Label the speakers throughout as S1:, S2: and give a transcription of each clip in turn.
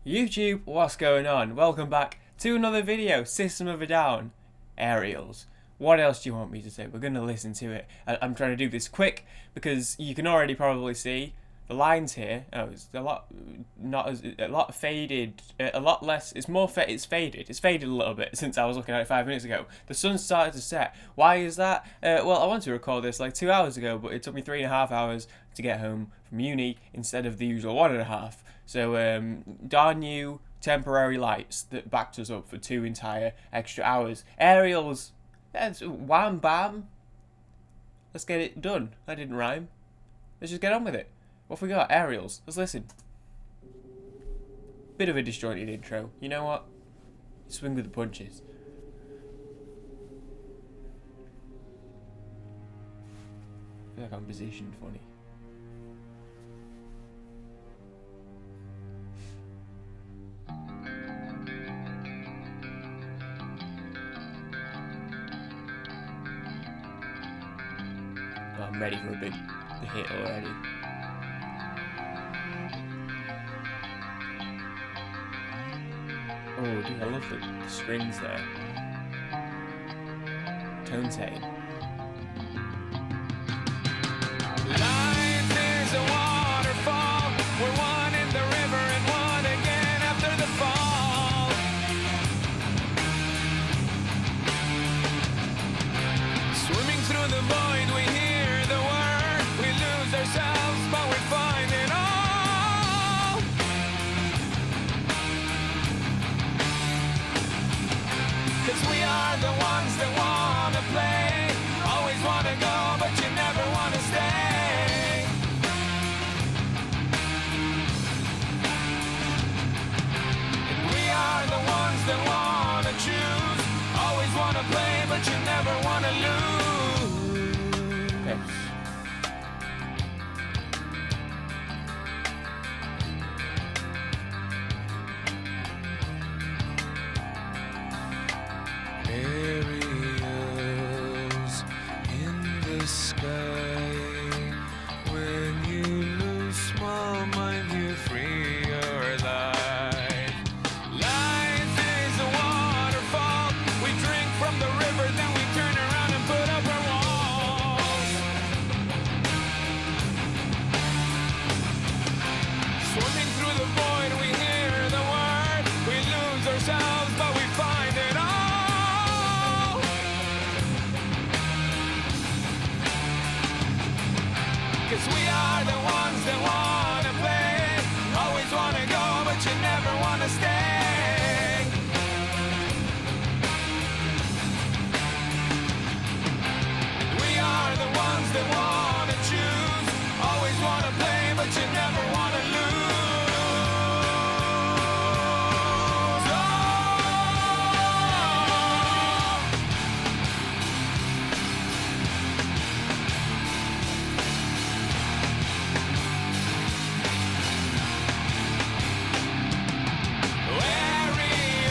S1: YouTube, what's going on? Welcome back to another video, System of a Down, Aerials. What else do you want me to say? We're going to listen to it. I'm trying to do this quick because you can already probably see the lines here. Oh, it's a lot faded, a lot less. It's faded. It's faded a little bit since I was looking at it 5 minutes ago. The sun started to set. Why is that? Well, I wanted to record this like 2 hours ago, but it took me 3.5 hours to get home from uni instead of the usual 1.5. So, darn you temporary lights that backed us up for 2 entire extra hours. Aerials, that's wham bam. Let's get it done. That didn't rhyme. Let's just get on with it. What have we got? Aerials. Let's listen. Bit of a disjointed intro. You know what? Swing with the punches. I feel like I'm positioned funny. Oh, I'm ready for a big hit already. Oh, dude, I love the strings there. Tone setting.
S2: Life is a waterfall. We're one in the river and one again after the fall. Swimming through the void, we hear the word. We lose ourselves, but we find it all. 'Cause we are the ones that wanna play. Always wanna go, but you never wanna stay. And we are the ones that wanna choose. Always wanna play, but you never wanna lose.
S1: Okay.
S2: Aerials in the sky. When you lose small mind, you free your life. Life is a waterfall. We drink from the river, then we turn around and put up our walls. Swimming through the void, we hear the word. We lose ourselves, but we find it all. 'Cause we are the ones that wanna play. Always wanna go, but you never wanna stay. We are the ones that wanna choose. Always wanna play, but you never wanna lose. Oh.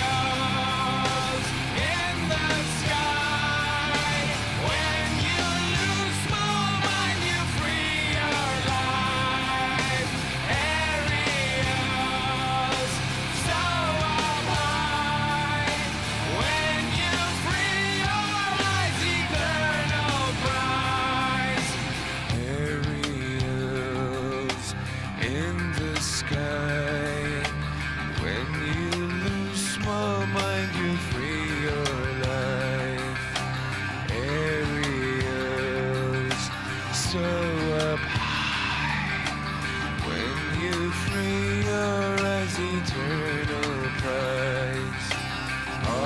S2: Aerials in the sky. When you lose small mind, you free your life. Aerials so up high. When you free your life's eternal prize. Aerials in the sky. When you lose small mind, you free your life. Aerials so up high. When you free your eyes, eternal prize. Oh,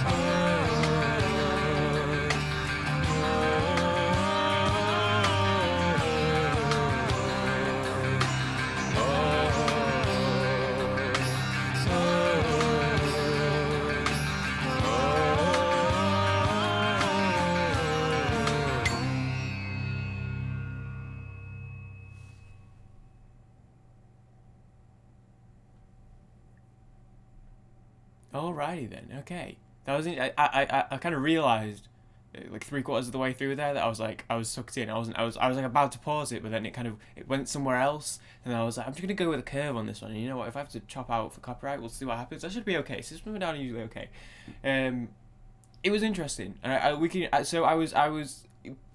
S2: oh,
S1: Alrighty then. Okay. That was. I kind of realized like 3/4 of the way through there that I was sucked in. I was like about to pause it, but then it went somewhere else, and I was like, I'm just gonna go with a curve on this one. And you know what? If I have to chop out for copyright, we'll see what happens. I should be okay. System of a Down is usually okay. It was interesting, and I was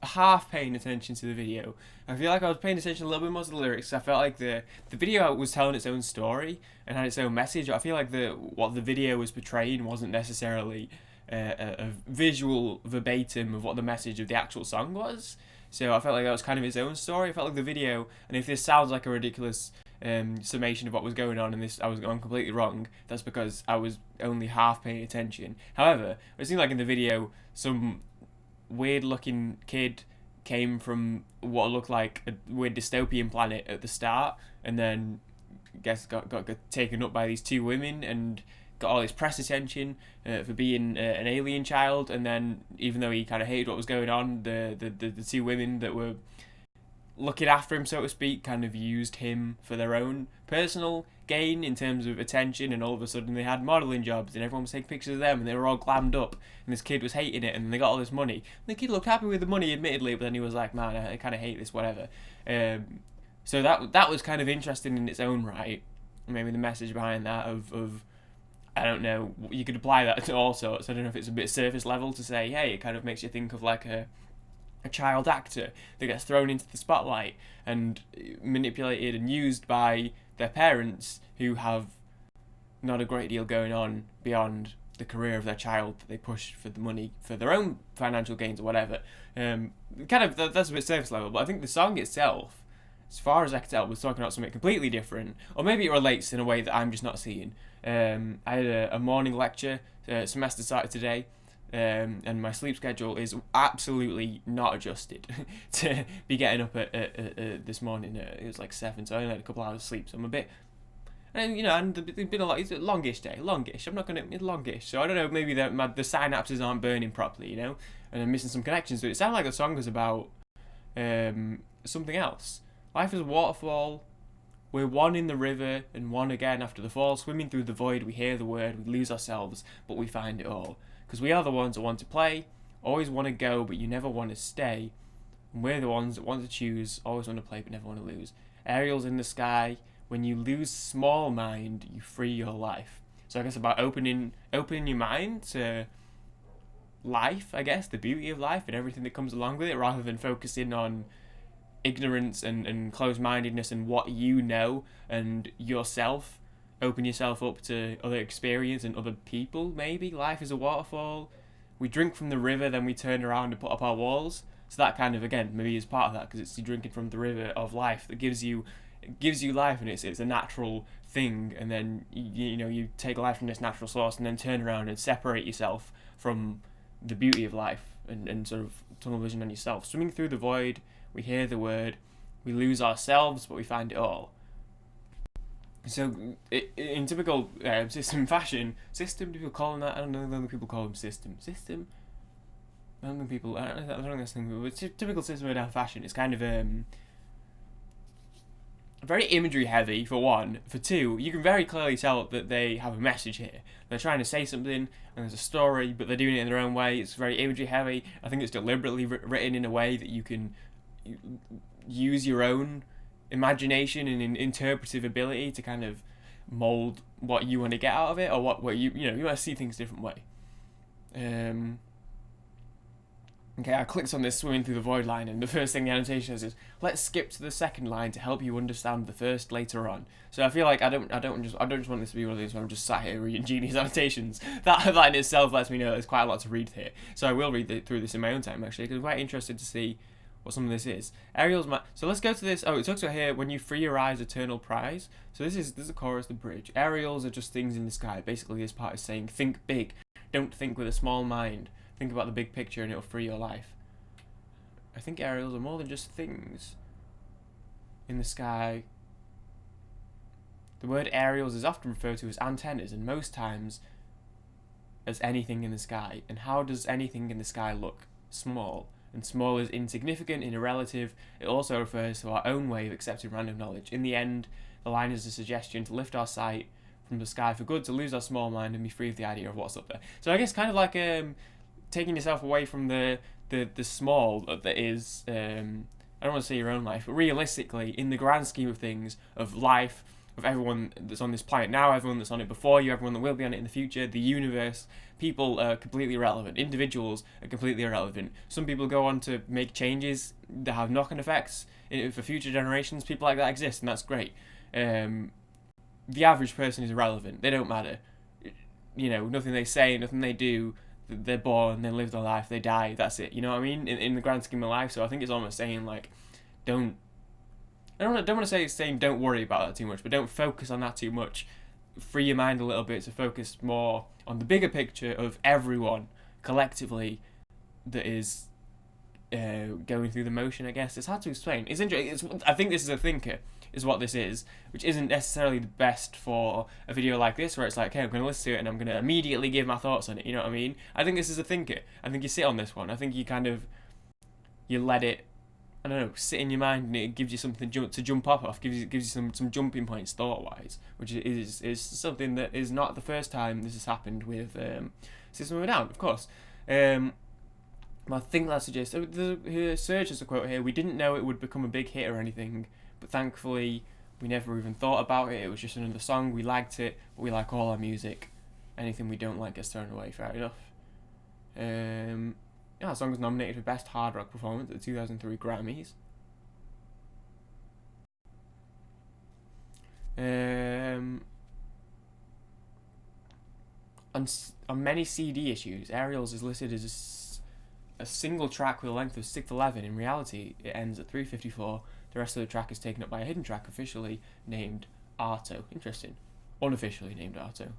S1: half paying attention to the video. I feel like I was paying attention a little bit more to the lyrics. I felt like the video was telling its own story and had its own message. I feel like what the video was portraying wasn't necessarily a visual verbatim of what the message of the actual song was. So I felt like that was kind of its own story. I felt like the video, and if this sounds like a ridiculous summation of what was going on, and this I was going completely wrong, that's because I was only half paying attention. However, it seemed like in the video, some weird looking kid came from what looked like a weird dystopian planet at the start, and then I guess got taken up by these two women and got all this press attention for being an alien child. And then even though he kind of hated what was going on, the two women that were looking after him, so to speak, kind of used him for their own personal gain in terms of attention, and all of a sudden they had modelling jobs and everyone was taking pictures of them and they were all glammed up, and this kid was hating it, and they got all this money. And the kid looked happy with the money, admittedly, but then he was like, man, I kind of hate this, whatever. So that was kind of interesting in its own right. Maybe the message behind that of I don't know, you could apply that to all sorts. I don't know if it's a bit surface level to say, hey, it kind of makes you think of like a child actor that gets thrown into the spotlight and manipulated and used by their parents who have not a great deal going on beyond the career of their child that they push for the money for their own financial gains or whatever. That's a bit surface level, but I think the song itself, as far as I can tell, was talking about something completely different, or maybe it relates in a way that I'm just not seeing. I had a morning lecture, semester started today, and my sleep schedule is absolutely not adjusted to be getting up at this morning. It was like 7, so I only had a couple hours of sleep, so I'm a bit, and and it's been a lot. It's a longish day, longish. I'm not gonna, it's longish, so I don't know. Maybe the synapses aren't burning properly, and I'm missing some connections. But it sounded like the song was about something else. Life is a waterfall. We're one in the river and one again after the fall. Swimming through the void, we hear the word, we lose ourselves, but we find it all. Because we are the ones that want to play, always want to go, but you never want to stay. And we're the ones that want to choose, always want to play, but never want to lose. Aerials in the sky, when you lose small mind, you free your life. So I guess about opening your mind to life, I guess, the beauty of life and everything that comes along with it, rather than focusing on ignorance and closed-mindedness and what you know and yourself. Open yourself up to other experience and other people, maybe. Life is a waterfall. We drink from the river, then we turn around and put up our walls. So that kind of, again, maybe is part of that, because it's you drinking from the river of life that gives you life, and it's a natural thing. And then you take life from this natural source and then turn around and separate yourself from the beauty of life and sort of tunnel vision on yourself. Swimming through the void, we hear the word, we lose ourselves, but we find it all. So, in typical system fashion, do people call them that? I don't know if people call them system. I don't think that's the thing, but typical system of fashion is kind of very imagery heavy, for one. For two, you can very clearly tell that they have a message here. They're trying to say something, and there's a story, but they're doing it in their own way. It's very imagery heavy. I think it's deliberately written in a way that you can use your own imagination and interpretive ability to kind of mold what you want to get out of it, or what you want to see things a different way. Okay, I clicked on this swimming through the void line, and the first thing the annotation says is, let's skip to the second line to help you understand the first later on. So I feel like I don't just want this to be one of these where I'm just sat here reading genius annotations. That in itself lets me know there's quite a lot to read here. So I will read through this in my own time, actually, because I'm quite interested to see what some of this is. So let's go to this. Oh, it talks about here, when you free your eyes, eternal prize. So this is the chorus, the bridge. Aerials are just things in the sky. Basically, this part is saying, think big. Don't think with a small mind. Think about the big picture and it'll free your life. I think aerials are more than just things in the sky. The word aerials is often referred to as antennas, and most times as anything in the sky. And how does anything in the sky look? Small. And small is insignificant in a relative. It also refers to our own way of accepting random knowledge. In the end, the line is a suggestion to lift our sight from the sky for good, to lose our small mind and be free of the idea of what's up there. So I guess kind of like taking yourself away from the small that is, I don't want to say your own life, but realistically, in the grand scheme of things, of life, of everyone that's on this planet now, everyone that's on it before you, everyone that will be on it in the future, the universe, people are completely irrelevant. Individuals are completely irrelevant. Some people go on to make changes that have knock-on effects for future generations. People like that exist, and that's great. The average person is irrelevant. They don't matter. You know, nothing they say, nothing they do. They're born, they live their life, they die. That's it. You know what I mean? In the grand scheme of life. So I think it's almost saying like, don't want to say it's saying don't worry about that too much, but don't focus on that too much. Free your mind a little bit to focus more on the bigger picture of everyone collectively that is going through the motion. I guess it's hard to explain. It's interesting. I think this is a thinker, is what this is, which isn't necessarily the best for a video like this, where it's like, okay, I'm going to listen to it and I'm going to immediately give my thoughts on it. You know what I mean? I think this is a thinker. I think you sit on this one. I think you let it, I don't know, sit in your mind, and it gives you something to jump off, gives you some jumping points thought-wise, which is something that is not the first time this has happened with System of a Down, of course. I think that suggests, Serge has a quote here, "We didn't know it would become a big hit or anything, but thankfully we never even thought about it. It was just another song. We liked it, but we like all our music. Anything we don't like gets thrown away." Fair enough. Yeah, the song was nominated for Best Hard Rock Performance at the 2003 Grammys. On many CD issues, Aerials is listed as a single track with a length of 6:11. In reality, it ends at 3:54. The rest of the track is taken up by a hidden track officially named Arto. Interesting. Unofficially named Arto.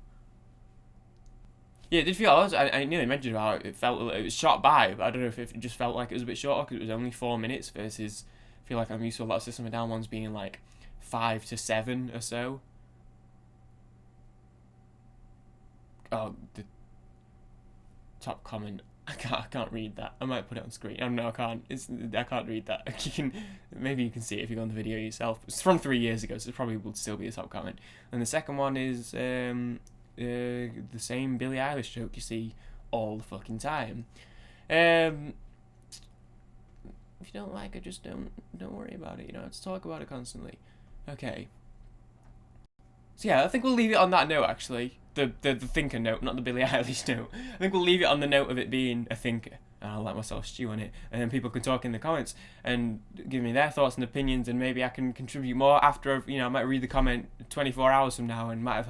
S1: Yeah, it did feel, I nearly mentioned how it was shot by, but I don't know if it just felt like it was a bit shorter because it was only 4 minutes versus, I feel like I'm used to a lot of System of a Down ones being like 5 to 7 or so. Oh, the top comment. I can't read that. I might put it on screen. Oh no, I can't. I can't read that. Maybe you can see it if you go on the video yourself. It's from 3 years ago, so it probably would still be a top comment. And the second one is the same Billie Eilish joke you see all the fucking time. If you don't like it, just don't worry about it. You know, let's talk about it constantly. Okay. So yeah, I think we'll leave it on that note. Actually, the thinker note, not the Billie Eilish note. I think we'll leave it on the note of it being a thinker. And I'll let myself stew on it, and then people can talk in the comments and give me their thoughts and opinions, and maybe I can contribute more after. You know, I might read the comment 24 hours from now, and I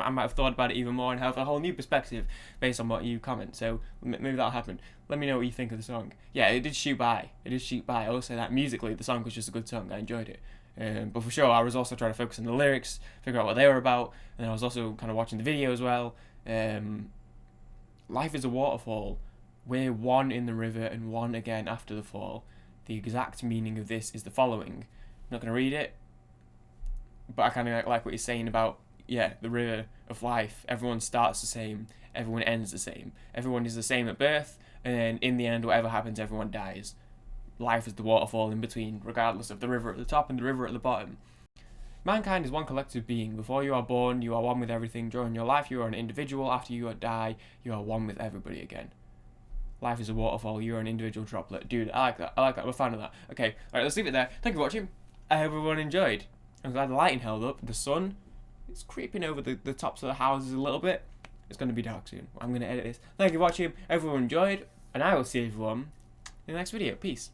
S1: might have thought about it even more and have a whole new perspective based on what you comment. So maybe that'll happen. Let me know what you think of the song. Yeah, it did shoot by. I will say that musically, the song was just a good song. I enjoyed it. But for sure, I was also trying to focus on the lyrics, figure out what they were about, and I was also kind of watching the video as well. Life is a waterfall. We're one in the river and one again after the fall. The exact meaning of this is the following. I'm not going to read it, but I kind of like what he's saying about, yeah, the river of life. Everyone starts the same, everyone ends the same. Everyone is the same at birth, and then in the end, whatever happens, everyone dies. Life is the waterfall in between, regardless of the river at the top and the river at the bottom. Mankind is one collective being. Before you are born, you are one with everything. During your life, you are an individual. After you die, you are one with everybody again. Life is a waterfall. You are an individual droplet. Dude, I like that. I'm a fan of that. Okay, alright, let's leave it there. Thank you for watching. I hope everyone enjoyed. I'm glad the lighting held up. The sun is creeping over the tops of the houses a little bit. It's going to be dark soon. I'm going to edit this. Thank you for watching. Everyone enjoyed. And I will see everyone in the next video. Peace.